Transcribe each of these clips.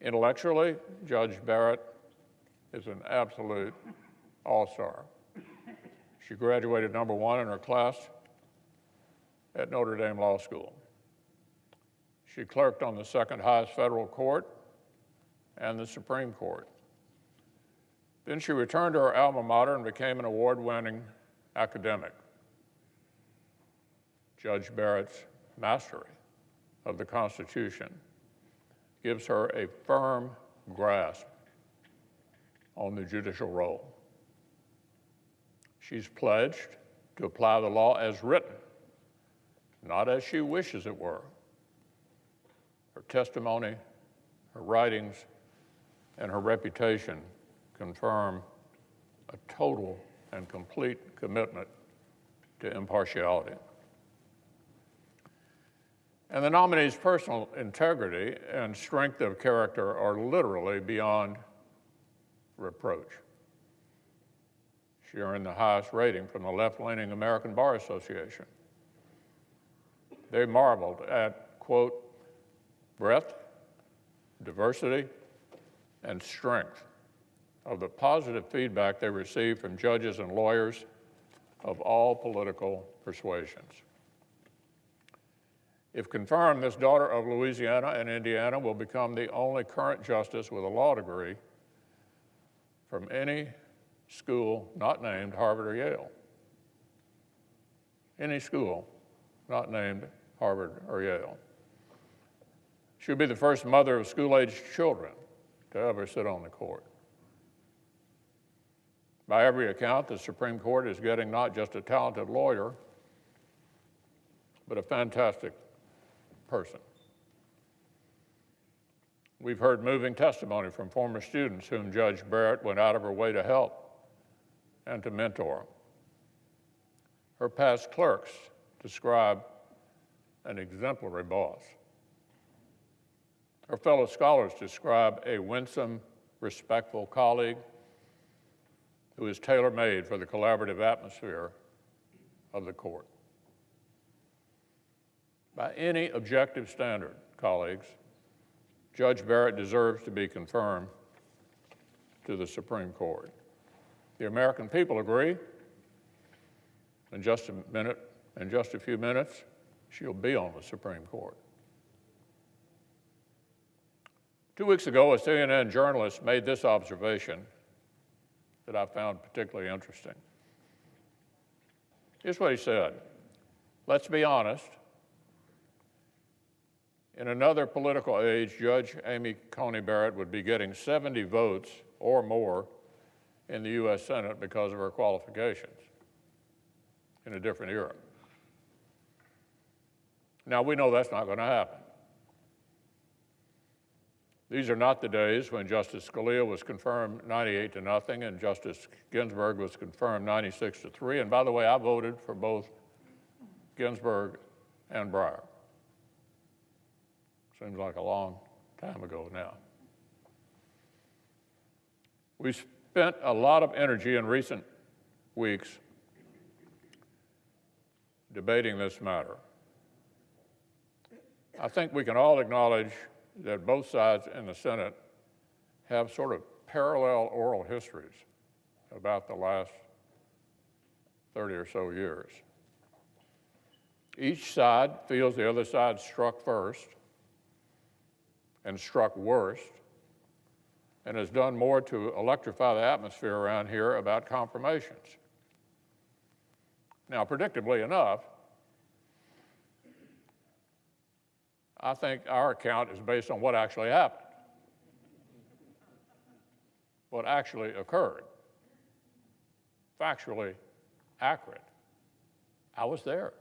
Intellectually, Judge Barrett is an absolute all-star. She graduated #1 in her class at Notre Dame Law School. She clerked on the second highest federal court and the Supreme Court. Then she returned to her alma mater and became an award-winning academic. Judge Barrett's mastery of the Constitution gives her a firm grasp on the judicial role. She's pledged to apply the law as written, not as she wishes it were. Her testimony, her writings, and her reputation confirm a total and complete commitment to impartiality. And the nominee's personal integrity and strength of character are literally beyond reproach. She earned the highest rating from the left-leaning American Bar Association. They marveled at, quote, breadth, diversity, and strength of the positive feedback they received from judges and lawyers of all political persuasions. If confirmed, this daughter of Louisiana and Indiana will become the only current justice with a law degree from any school not named Harvard or Yale. Any school not named Harvard or Yale. She'll be the first mother of school-aged children to ever sit on the court. By every account, the Supreme Court is getting not just a talented lawyer, but a fantastic person. We've heard moving testimony from former students whom Judge Barrett went out of her way to help and to mentor. Her past clerks describe an exemplary boss. Her fellow scholars describe a winsome, respectful colleague who is tailor-made for the collaborative atmosphere of the court. By any objective standard, colleagues, Judge Barrett deserves to be confirmed to the Supreme Court. The American people agree. In just a few minutes, she'll be on the Supreme Court. 2 weeks ago, a CNN journalist made this observation that I found particularly interesting. Here's what he said: let's be honest. In another political age, Judge Amy Coney Barrett would be getting 70 votes or more in the U.S. Senate because of her qualifications in a different era. Now, we know that's not going to happen. These are not the days when Justice Scalia was confirmed 98-0 and Justice Ginsburg was confirmed 96-3. And by the way, I voted for both Ginsburg and Breyer. Seems like a long time ago now. We spent a lot of energy in recent weeks debating this matter. I think we can all acknowledge that both sides in the Senate have sort of parallel oral histories about the last 30 or so years. Each side feels the other side struck first and struck worst, and has done more to electrify the atmosphere around here about confirmations. Now, predictably enough, I think our account is based on what actually happened, what actually occurred, factually accurate. I was there.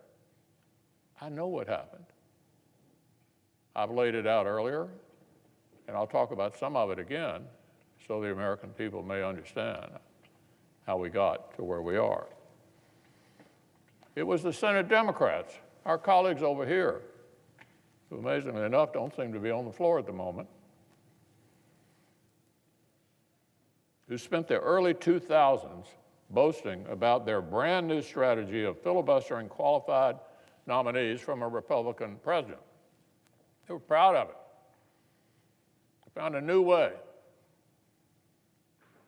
I know what happened. I've laid it out earlier, and I'll talk about some of it again so the American people may understand how we got to where we are. It was the Senate Democrats, our colleagues over here, who amazingly enough don't seem to be on the floor at the moment, who spent the early 2000s boasting about their brand new strategy of filibustering qualified nominees from a Republican president. They were proud of it. found a new way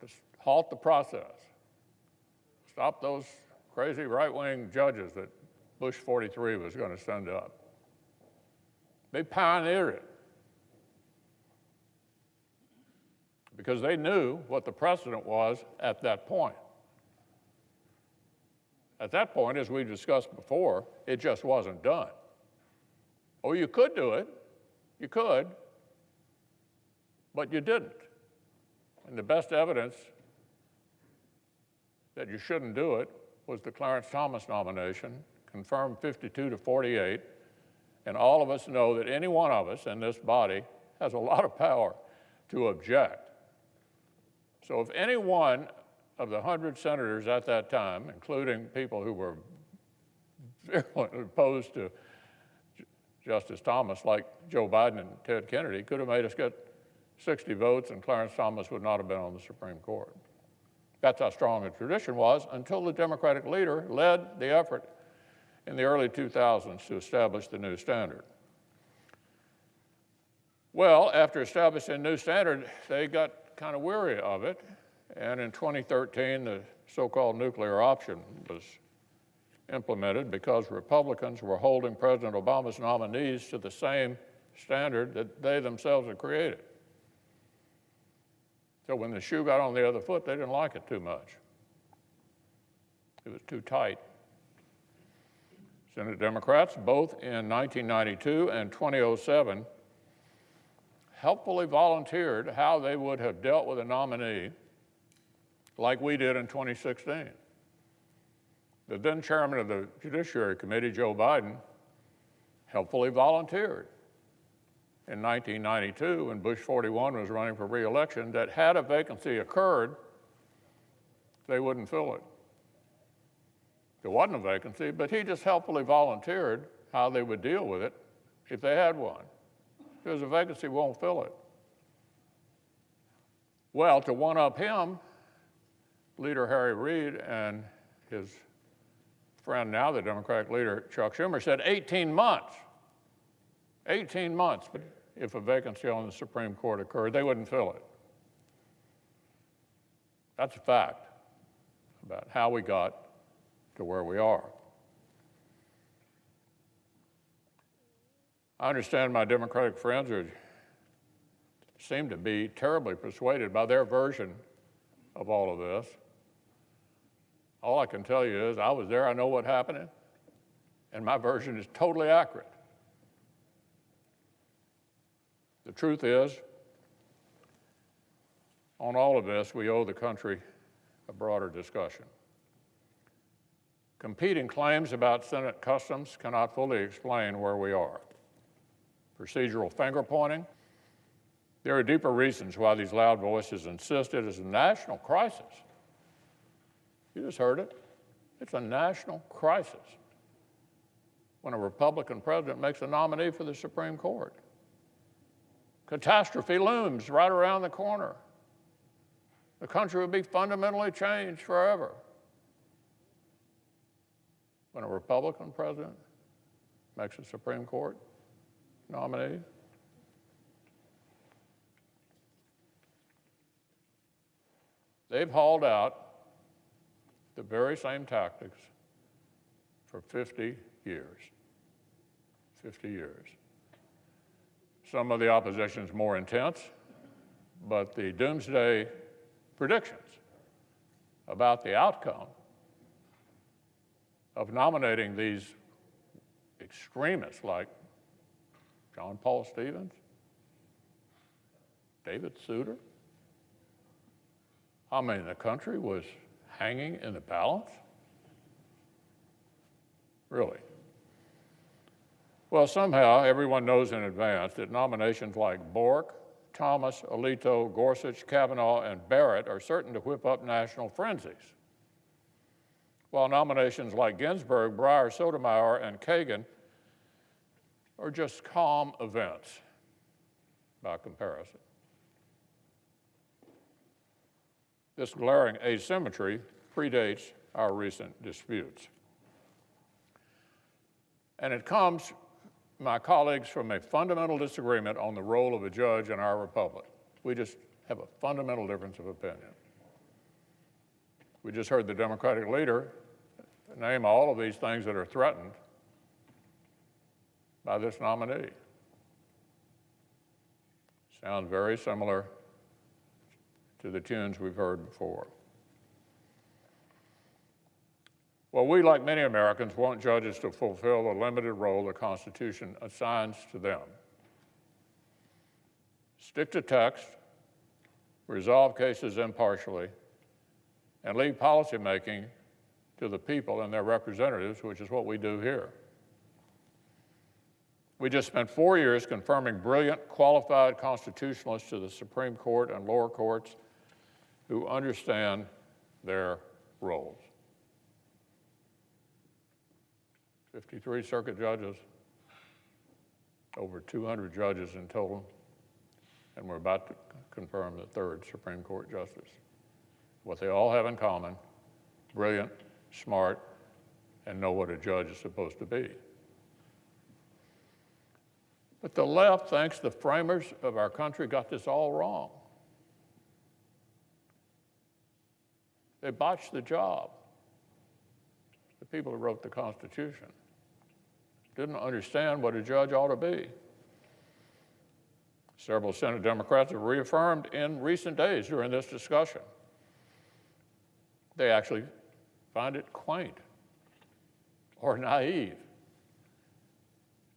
to halt the process, stop those crazy right-wing judges that Bush 43 was going to send up. They pioneered it because they knew what the precedent was at that point. At that point, as we discussed before, it just wasn't done. Oh, you could do it. You could. But you didn't. And the best evidence that you shouldn't do it was the Clarence Thomas nomination, confirmed 52 to 48. And all of us know that any one of us in this body has a lot of power to object. So if any one of the 100 senators at that time, including people who were virulently opposed to Justice Thomas, like Joe Biden and Ted Kennedy, could have made us get 60 votes and Clarence Thomas would not have been on the Supreme Court. That's how strong the tradition was until the Democratic leader led the effort in the early 2000s to establish the new standard. Well, after establishing a new standard, they got kind of weary of it, and in 2013, the so-called nuclear option was implemented because Republicans were holding President Obama's nominees to the same standard that they themselves had created. So when the shoe got on the other foot, they didn't like it too much. It was too tight. Senate Democrats, both in 1992 and 2007, helpfully volunteered how they would have dealt with a nominee like we did in 2016. The then chairman of the Judiciary Committee, Joe Biden, helpfully volunteered in 1992 when Bush 41 was running for re-election that had a vacancy occurred, they wouldn't fill it. There wasn't a vacancy, but he just helpfully volunteered how they would deal with it if they had one. If there's a vacancy, won't fill it. Well, to one-up him, Leader Harry Reid and his friend, now the Democratic leader, Chuck Schumer, said 18 months. 18 months, but if a vacancy on the Supreme Court occurred, they wouldn't fill it. That's a fact about how we got to where we are. I understand my Democratic friends seem to be terribly persuaded by their version of all of this. All I can tell you is I was there, I know what happened, and my version is totally accurate. The truth is, on all of this, we owe the country a broader discussion. Competing claims about Senate customs cannot fully explain where we are. Procedural finger-pointing. There are deeper reasons why these loud voices insist it is a national crisis. You just heard it. It's a national crisis when a Republican president makes a nominee for the Supreme Court. Catastrophe looms right around the corner. The country will be fundamentally changed forever when a Republican president makes a Supreme Court nominee. They've hauled out the very same tactics for 50 years. 50 years. Some of the opposition is more intense, but the doomsday predictions about the outcome of nominating these extremists like John Paul Stevens, David Souter, I mean, the country was hanging in the balance? Really? Well, somehow everyone knows in advance that nominations like Bork, Thomas, Alito, Gorsuch, Kavanaugh, and Barrett are certain to whip up national frenzies, while nominations like Ginsburg, Breyer, Sotomayor, and Kagan are just calm events by comparison. This glaring asymmetry predates our recent disputes. And it comes, my colleagues, from a fundamental disagreement on the role of a judge in our republic. We just have a fundamental difference of opinion. We just heard the Democratic leader name all of these things that are threatened by this nominee. Sound very similar to the tunes we've heard before. Well, we, like many Americans, want judges to fulfill the limited role the Constitution assigns to them. Stick to text, resolve cases impartially, and leave policymaking to the people and their representatives, which is what we do here. We just spent 4 years confirming brilliant, qualified constitutionalists to the Supreme Court and lower courts who understand their roles. 53 circuit judges, over 200 judges in total, and we're about to confirm the third Supreme Court justice. What they all have in common: brilliant, smart, and know what a judge is supposed to be. But the left thinks the framers of our country got this all wrong. They botched the job. The people who wrote the Constitution didn't understand what a judge ought to be. Several Senate Democrats have reaffirmed in recent days during this discussion. They actually find it quaint or naive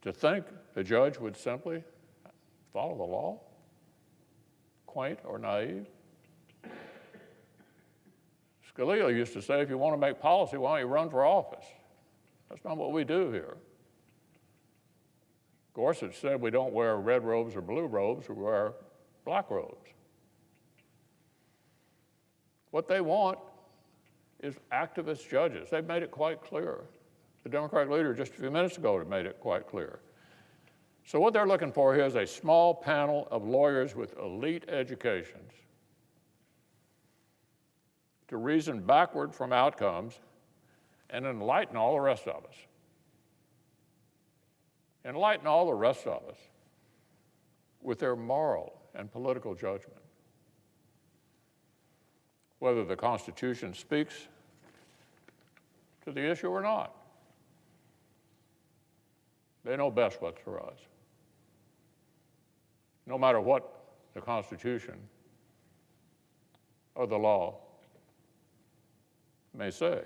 to think the judge would simply follow the law. Quaint or naive. Scalia used to say, if you want to make policy, why don't you run for office? That's not what we do here. Gorsuch said we don't wear red robes or blue robes, we wear black robes. What they want is activist judges. They've made it quite clear. The Democratic leader just a few minutes ago had made it quite clear. So what they're looking for here is a small panel of lawyers with elite educations to reason backward from outcomes and enlighten all the rest of us. Enlighten all the rest of us with their moral and political judgment. Whether the Constitution speaks to the issue or not. They know best what's for us. No matter what the Constitution or the law may say.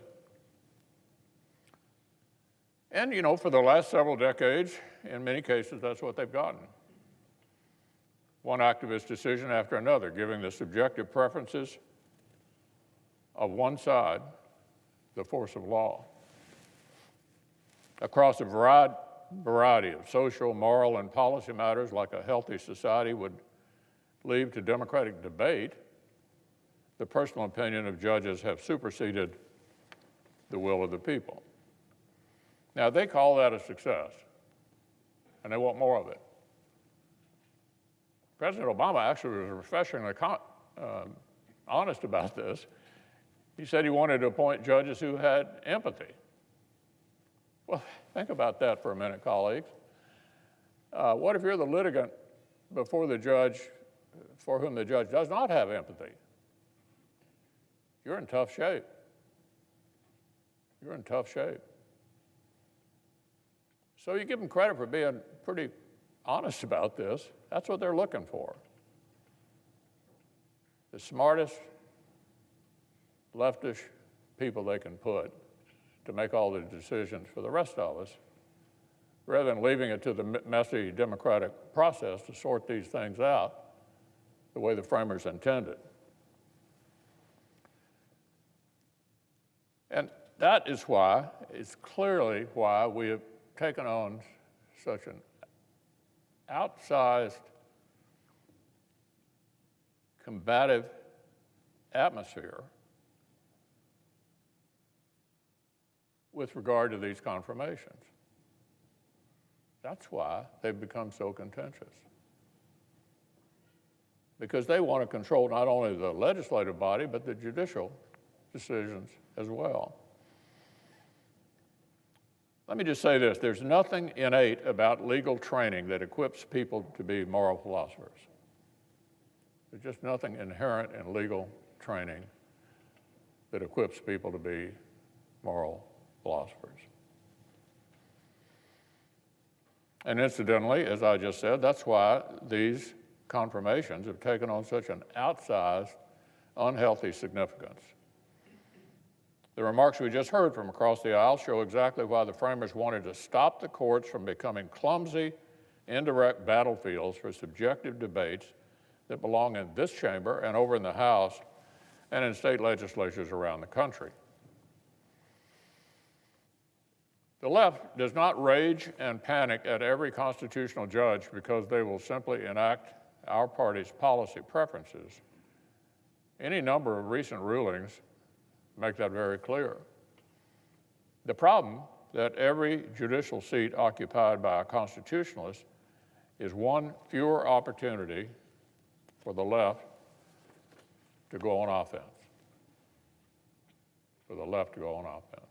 And, you know, for the last several decades, in many cases, that's what they've gotten. One activist decision after another, giving the subjective preferences of one side the force of law. Across a variety of social, moral, and policy matters, like a healthy society would leave to democratic debate, the personal opinion of judges have superseded the will of the people. Now, they call that a success, and they want more of it. President Obama actually was refreshingly honest about this. He said he wanted to appoint judges who had empathy. Well, think about that for a minute, colleagues. What if you're the litigant before the judge for whom the judge does not have empathy? You're in tough shape. You're in tough shape. So you give them credit for being pretty honest about this. That's what they're looking for. The smartest leftish people they can put to make all the decisions for the rest of us, rather than leaving it to the messy democratic process to sort these things out the way the framers intended. And that is why, it's clearly why we have taken on such an outsized, combative atmosphere with regard to these confirmations. That's why they've become so contentious. Because they want to control not only the legislative body, but the judicial decisions as well. Let me just say this, there's nothing innate about legal training that equips people to be moral philosophers. There's just nothing inherent in legal training that equips people to be moral philosophers. And incidentally, as I just said, that's why these confirmations have taken on such an outsized, unhealthy significance. The remarks we just heard from across the aisle show exactly why the framers wanted to stop the courts from becoming clumsy, indirect battlefields for subjective debates that belong in this chamber and over in the House and in state legislatures around the country. The left does not rage and panic at every constitutional judge because they will simply enact our party's policy preferences. Any number of recent rulings make that very clear. The problem that every judicial seat occupied by a constitutionalist is one fewer opportunity for the left to go on offense. For the left to go on offense.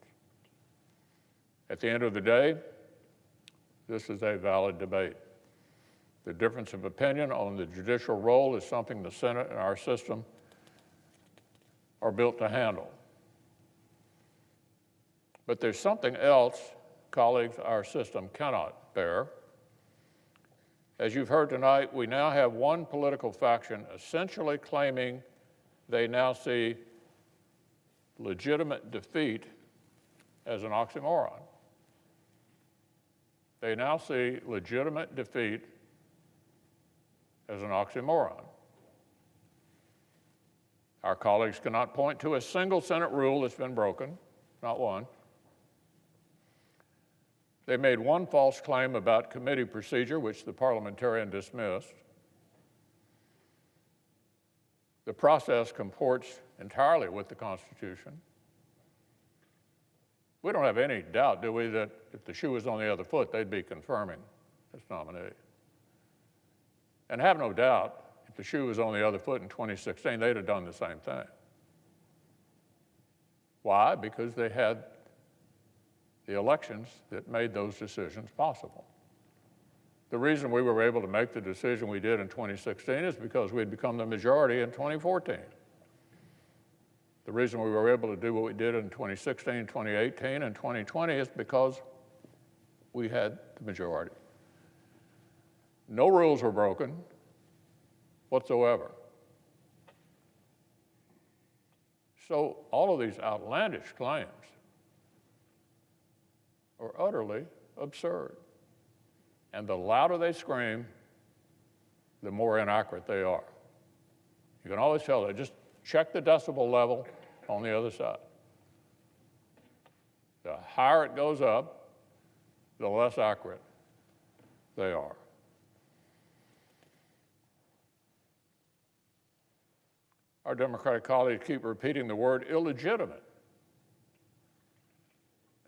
At the end of the day, this is a valid debate. The difference of opinion on the judicial role is something the Senate and our system are built to handle. But there's something else, colleagues, our system cannot bear. As you've heard tonight, we now have one political faction essentially claiming they now see legitimate defeat as an oxymoron. They now see legitimate defeat as an oxymoron. Our colleagues cannot point to a single Senate rule that's been broken, not one. They made one false claim about committee procedure, which the parliamentarian dismissed. The process comports entirely with the Constitution. We don't have any doubt, do we, that if the shoe was on the other foot, they'd be confirming this nominee. And have no doubt, if the shoe was on the other foot in 2016, they'd have done the same thing. Why? Because they had the elections that made those decisions possible. The reason we were able to make the decision we did in 2016 is because we'd become the majority in 2014. The reason we were able to do what we did in 2016, 2018, and 2020 is because we had the majority. No rules were broken whatsoever. So all of these outlandish claims are utterly absurd. And the louder they scream, the more inaccurate they are. You can always tell that. Just check the decibel level on the other side. The higher it goes up, the less accurate they are. Our Democratic colleagues keep repeating the word illegitimate,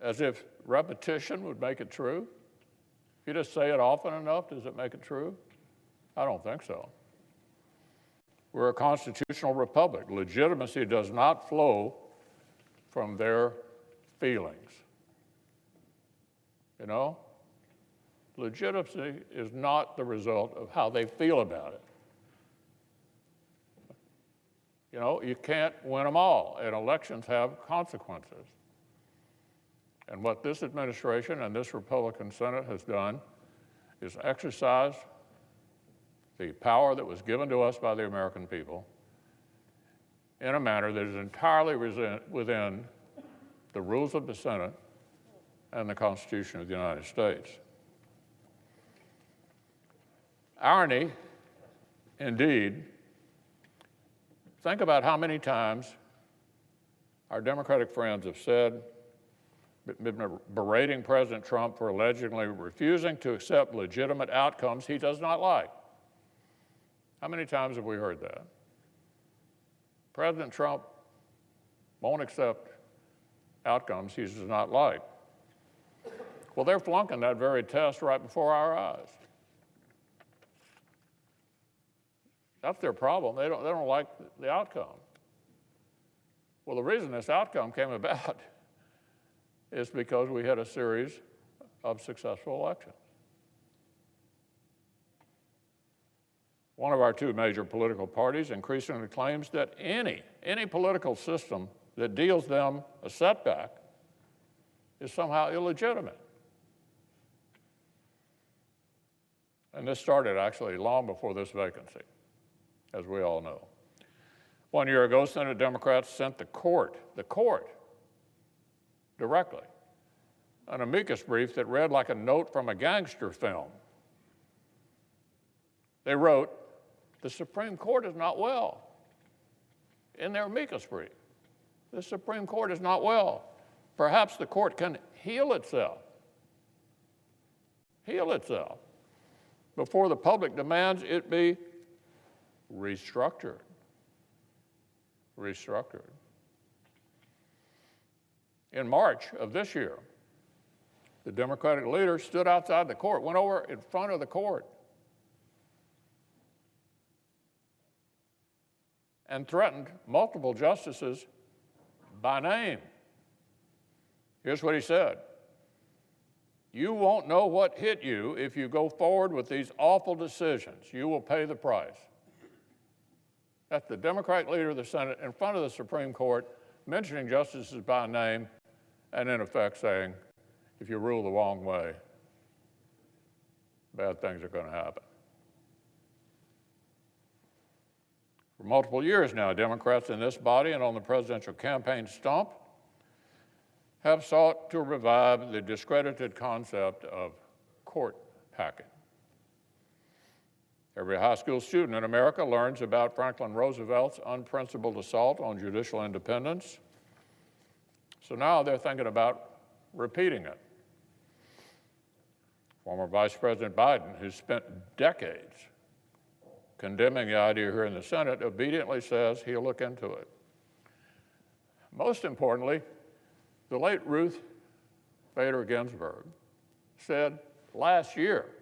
as if repetition would make it true. If you just say it often enough, does it make it true? I don't think so. We're a constitutional republic. Legitimacy does not flow from their feelings. You know? Legitimacy is not the result of how they feel about it. You know, you can't win them all, and elections have consequences. And what this administration and this Republican Senate has done is exercise the power that was given to us by the American people in a manner that is entirely within the rules of the Senate and the Constitution of the United States. Irony, indeed. Think about how many times our Democratic friends have said, been berating President Trump for allegedly refusing to accept legitimate outcomes he does not like. How many times have we heard that? President Trump won't accept outcomes he does not like. Well, they're flunking that very test right before our eyes. That's their problem. They don't like the outcome. Well, the reason this outcome came about is because we had a series of successful elections. One of our two major political parties increasingly claims that any political system that deals them a setback is somehow illegitimate. And this started actually long before this vacancy, as we all know. 1 year ago, Senate Democrats sent the court, directly, an amicus brief that read like a note from a gangster film. They wrote, "The Supreme Court is not well," in their amicus brief. The Supreme Court is not well. Perhaps the court can heal itself before the public demands it be restructured. In March of this year, the Democratic leader stood outside the court, went over in front of the court, and threatened multiple justices by name. Here's what he said: "You won't know what hit you if you go forward with these awful decisions. You will pay the price." That's the Democratic leader of the Senate in front of the Supreme Court, mentioning justices by name, and in effect saying, if you rule the wrong way, bad things are going to happen. For multiple years now, Democrats in this body and on the presidential campaign stump have sought to revive the discredited concept of court packing. Every high school student in America learns about Franklin Roosevelt's unprincipled assault on judicial independence. So now they're thinking about repeating it. Former Vice President Biden, who spent decades condemning the idea here in the Senate, obediently says he'll look into it. Most importantly, the late Ruth Bader Ginsburg said last year,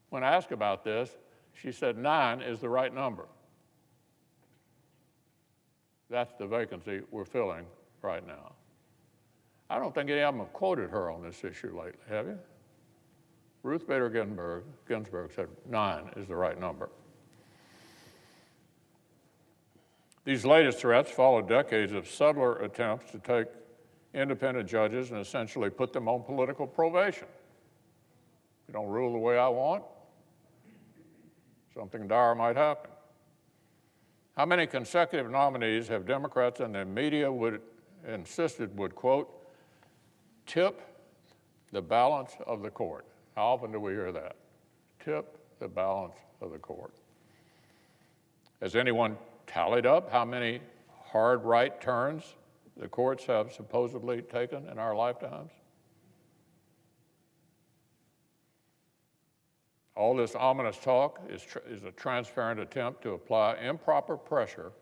when asked about this, she said 9 is the right number. That's the vacancy we're filling right now. I don't think any of them have quoted her on this issue lately, have you? Ruth Bader Ginsburg said 9 is the right number. These latest threats followed decades of subtler attempts to take independent judges and essentially put them on political probation. You don't rule the way I want, something dire might happen. How many consecutive nominees have Democrats and the media insisted would, quote, tip the balance of the court? How often do we hear that? Tip the balance of the court. Has anyone tallied up how many hard right turns the courts have supposedly taken in our lifetimes? All this ominous talk is a transparent attempt to apply improper pressure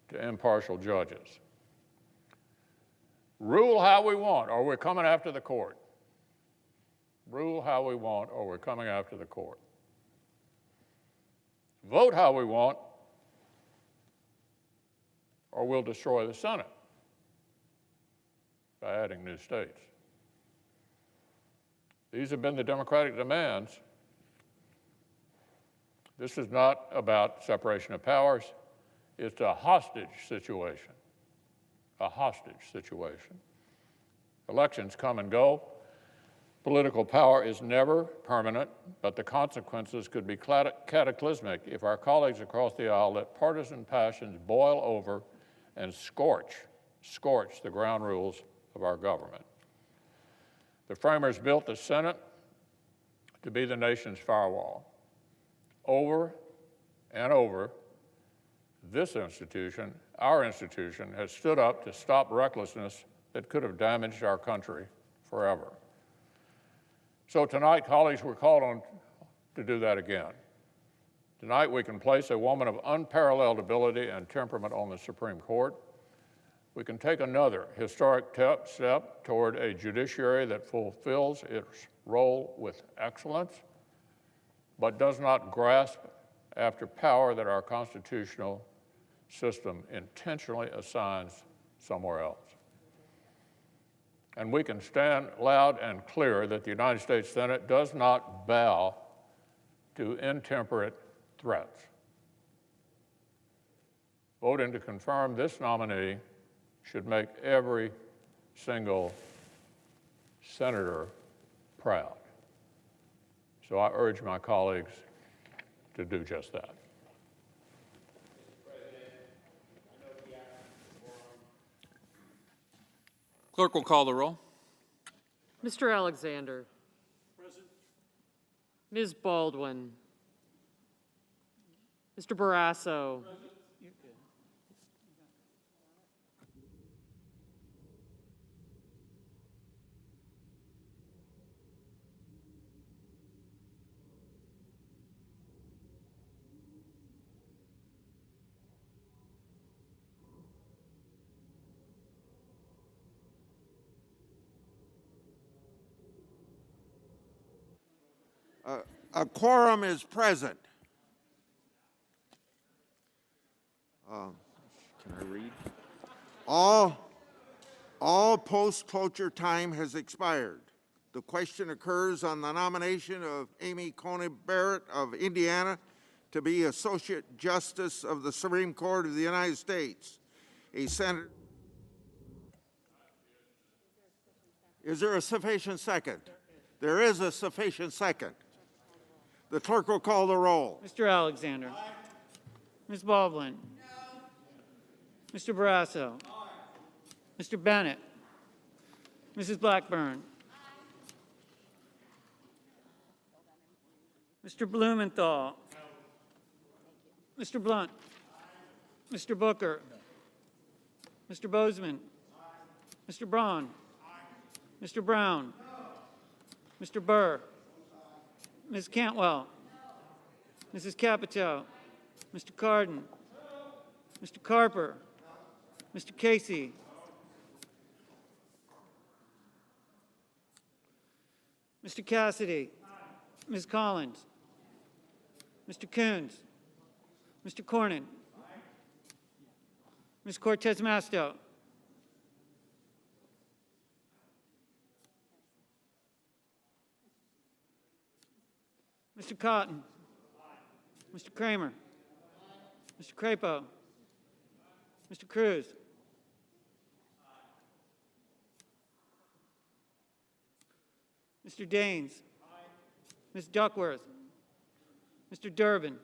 to impartial judges. Rule how we want, or we're coming after the court. Rule how we want, or we're coming after the court. Vote how we want, or we'll destroy the Senate by adding new states. These have been the Democratic demands. This is not about separation of powers. It's a hostage situation. A hostage situation. Elections come and go. Political power is never permanent, but the consequences could be cataclysmic if our colleagues across the aisle let partisan passions boil over and scorch the ground rules of our government. The framers built the Senate to be the nation's firewall. Over and over, this institution, our institution, has stood up to stop recklessness that could have damaged our country forever. So tonight, colleagues, we're called on to do that again. Tonight, we can place a woman of unparalleled ability and temperament on the Supreme Court. We can take another historic step toward a judiciary that fulfills its role with excellence, but does not grasp after power that our constitutional system intentionally assigns somewhere else. And we can stand loud and clear that the United States Senate does not bow to intemperate threats. Voting to confirm this nominee should make every single senator proud. So I urge my colleagues to do just that. Clerk will call the roll. Mr. Alexander. Present. Ms. Baldwin. Mr. Barrasso. Present. A quorum is present. Can I read? All post-cloture time has expired. The question occurs on the nomination of Amy Coney Barrett of Indiana to be Associate Justice of the Supreme Court of the United States. Is there a sufficient second? There is a sufficient second. The clerk will call the roll. Mr. Alexander. Aye. Ms. Baldwin. No. Mr. Barrasso. Aye. Mr. Bennett. Mrs. Blackburn. Aye. Mr. Blumenthal. No. Mr. Blunt. Aye. Mr. Booker. No. Mr. Bozeman. Aye. Mr. Braun. Aye. Mr. Brown. No. Mr. Burr. Ms. Cantwell. No. Mrs. Capito. Mr. Cardin. No. Mr. Carper. No. Mr. Casey. No. Mr. Cassidy. Aye. Ms. Collins. Mr. Coons. Mr. Cornyn. Aye. Ms. Cortez Masto. Mr. Cotton. Aye. Mr. Kramer. Aye. Mr. Crapo. Aye. Mr. Cruz. Aye. Mr. Daines. Aye. Ms. Duckworth. Mr. Durbin.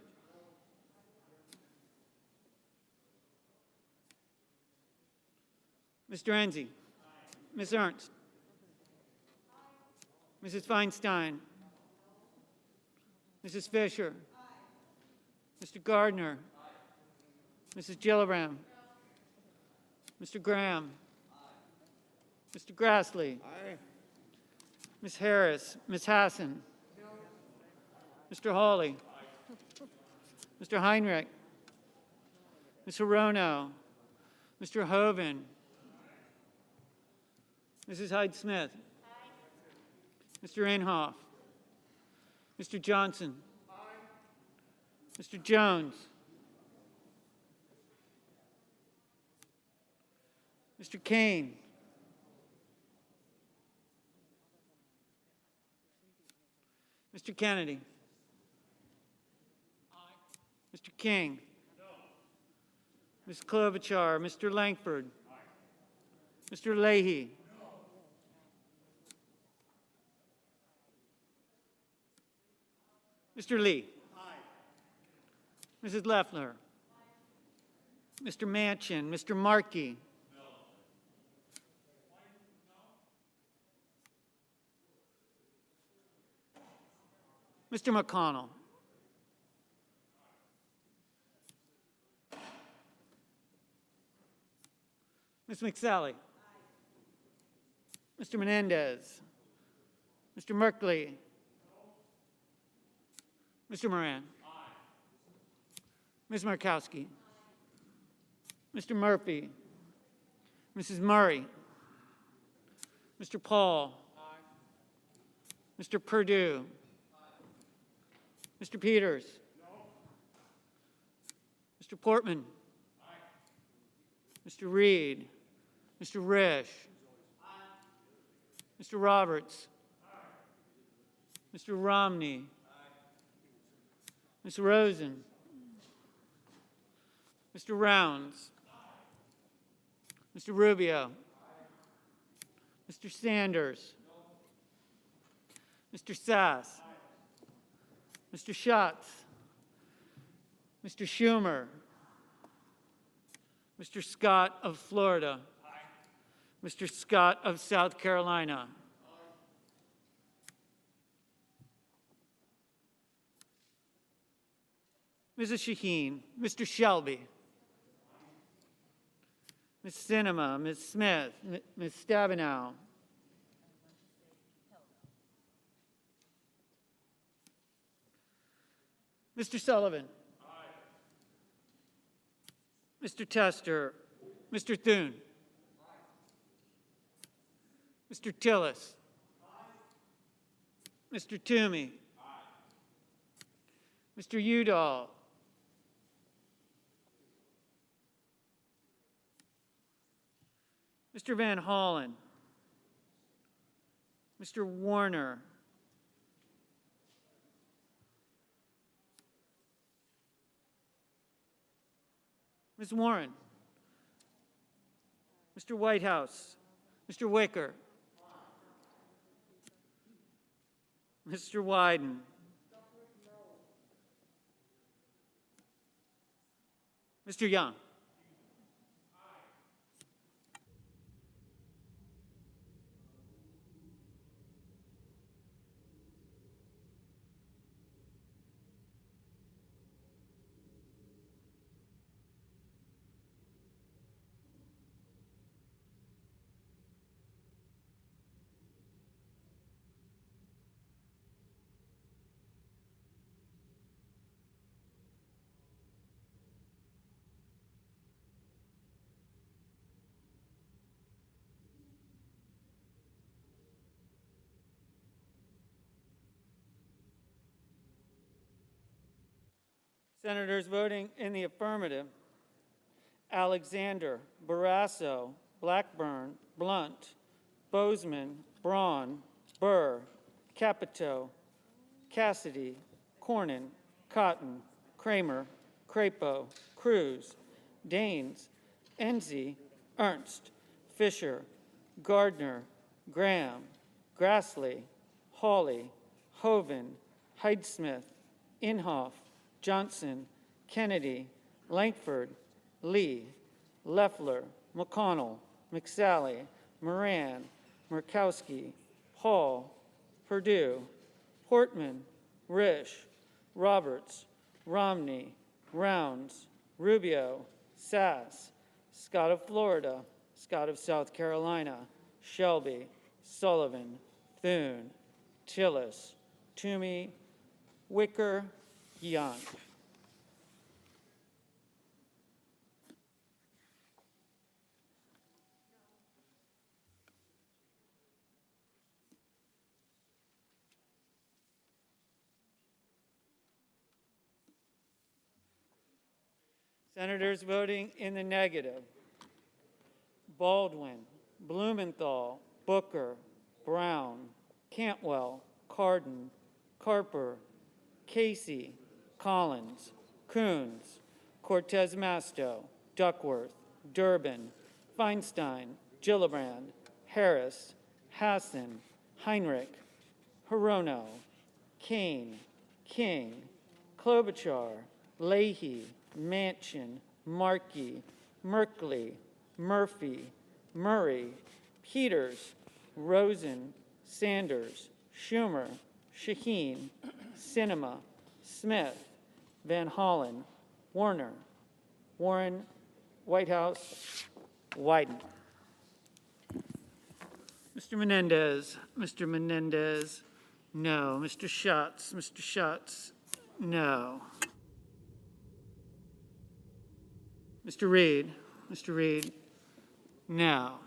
Mr. Enzi. Aye. Ms. Ernst. Aye. Mrs. Feinstein. Mrs. Fisher. Aye. Mr. Gardner. Aye. Mrs. Gillibrand. No. Mr. Graham. Aye. Mr. Grassley. Aye. Ms. Harris. Ms. Hassan. No. Mr. Hawley. Aye. Mr. Heinrich. Ms. Hirono. Mr. Hoven. Aye. Mrs. Hyde-Smith. Aye. Mr. Inhofe. Mr. Johnson. Aye. Mr. Jones. Mr. Kane. Mr. Kennedy. Aye. Mr. King. No. Ms. Klobuchar. Mr. Langford. Aye. Mr. Leahy. Mr. Lee. Aye. Mrs. Leffler. Aye. Mr. Manchin. Mr. Markey. No. Mr. McConnell. Ms. McSally. Aye. Mr. Menendez. Mr. Merkley. Mr. Moran. Aye. Ms. Markowski. Aye. Mr. Murphy. Mrs. Murray. Mr. Paul. Aye. Mr. Perdue. Aye. Mr. Peters. No. Mr. Portman. Aye. Mr. Reed. Mr. Risch. Aye. Mr. Roberts. Aye. Mr. Romney. Ms. Rosen, Mr. Rounds, Mr. Rubio, Mr. Sanders, Mr. Sass, Mr. Schatz, Mr. Schumer, Mr. Scott of Florida, Mr. Scott of South Carolina, Mrs. Shaheen, Mr. Shelby, Ms. Sinema, Ms. Smith, Ms. Stabenow, Mr. Sullivan, Mr. Tester, Mr. Thune, Mr. Tillis, Mr. Toomey, Mr. Udall, Mr. Van Hollen, Mr. Warner, Ms. Warren, Mr. Whitehouse, Mr. Wicker, Mr. Wyden, Mr. Young. Senators voting in the affirmative: Alexander, Barrasso, Blackburn, Blunt, Bozeman, Braun, Burr, Capito, Cassidy, Cornyn, Cotton, Kramer, Crapo, Cruz, Daines, Enzi, Ernst, Fisher, Gardner, Graham, Grassley, Hawley, Hoven, Heidsmith, Inhofe, Johnson, Kennedy, Lankford, Lee, Loeffler, McConnell, McSally, Moran, Murkowski, Hall, Perdue, Portman, Risch, Roberts, Romney, Rounds, Rubio, Sass, Scott of Florida, Scott of South Carolina, Shelby, Sullivan, Thune, Tillis, Toomey, Wicker, Young. Senators voting in the negative: Baldwin, Blumenthal, Booker, Brown, Cantwell, Cardin, Carper, Casey, Collins, Coons, Cortez Masto, Duckworth, Durbin, Feinstein, Gillibrand, Harris, Hassan, Heinrich, Hirono, Kane, King, Klobuchar, Leahy, Manchin, Markey, Merkley, Murphy, Murray, Peters, Rosen, Sanders, Schumer, Shaheen, Sinema, Smith, Van Hollen, Warner, Warren, Whitehouse, Wyden. Mr. Menendez, no. Mr. Schatz, no. Mr. Reed, no.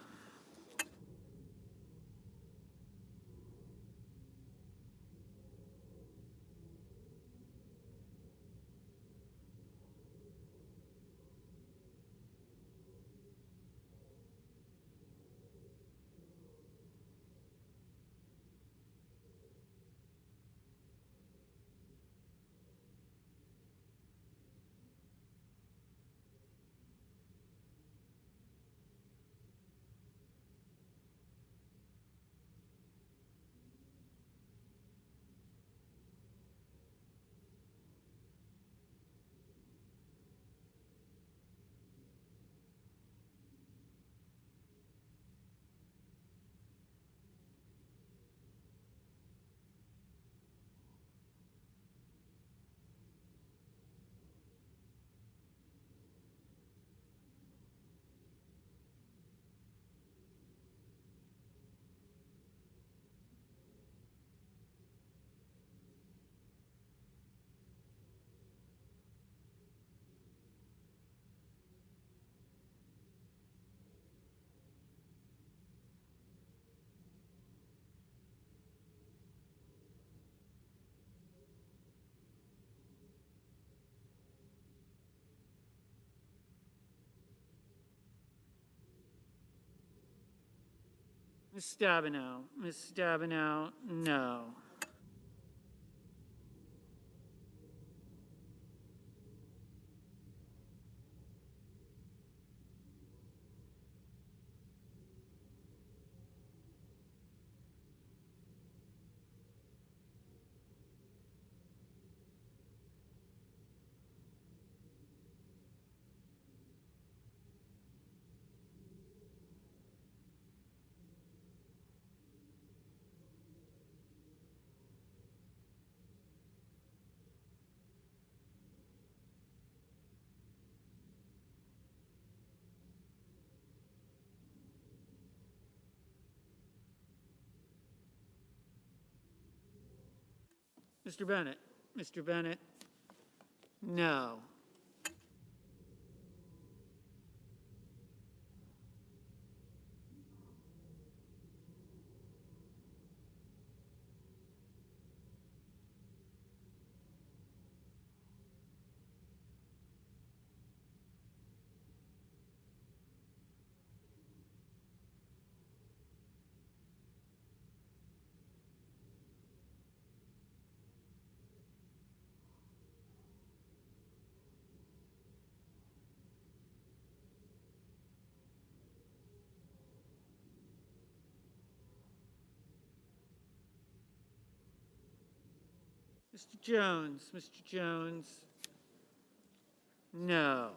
Ms. Stabenow. Ms. Stabenow, no. Mr. Bennett. Mr. Bennett, no. Mr. Jones. Mr. Jones, no.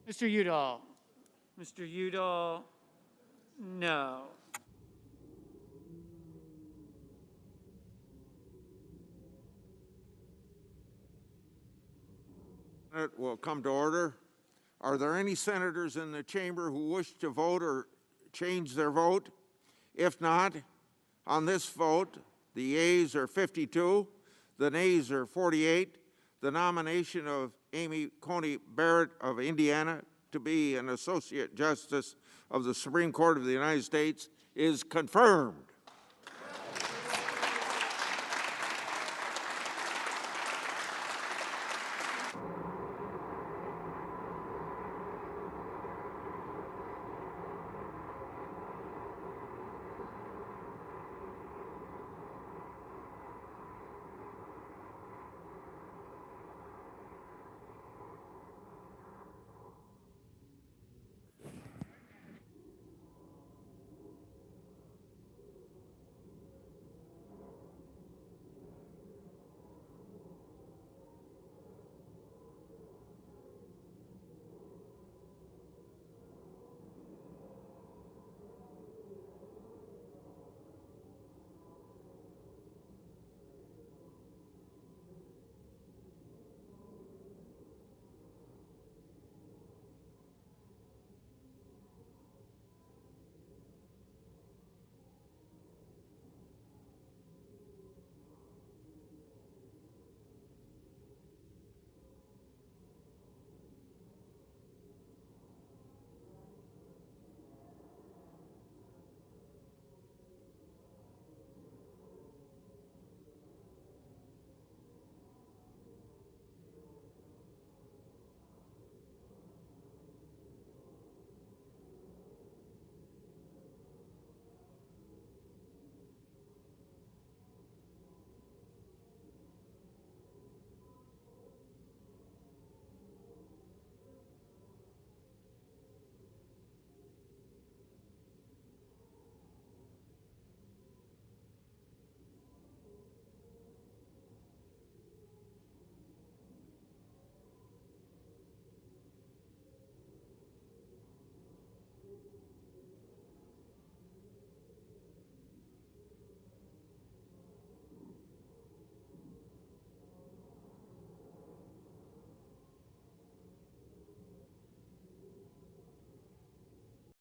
Mr. Udall. Mr. Udall, no. Senate will come to order. Are there any senators in the chamber who wish to vote or change their vote? If not, on this vote, the yeas are 52, the nays are 48. The nomination of Amy Coney Barrett of Indiana to be an Associate Justice of the Supreme Court of the United States is confirmed.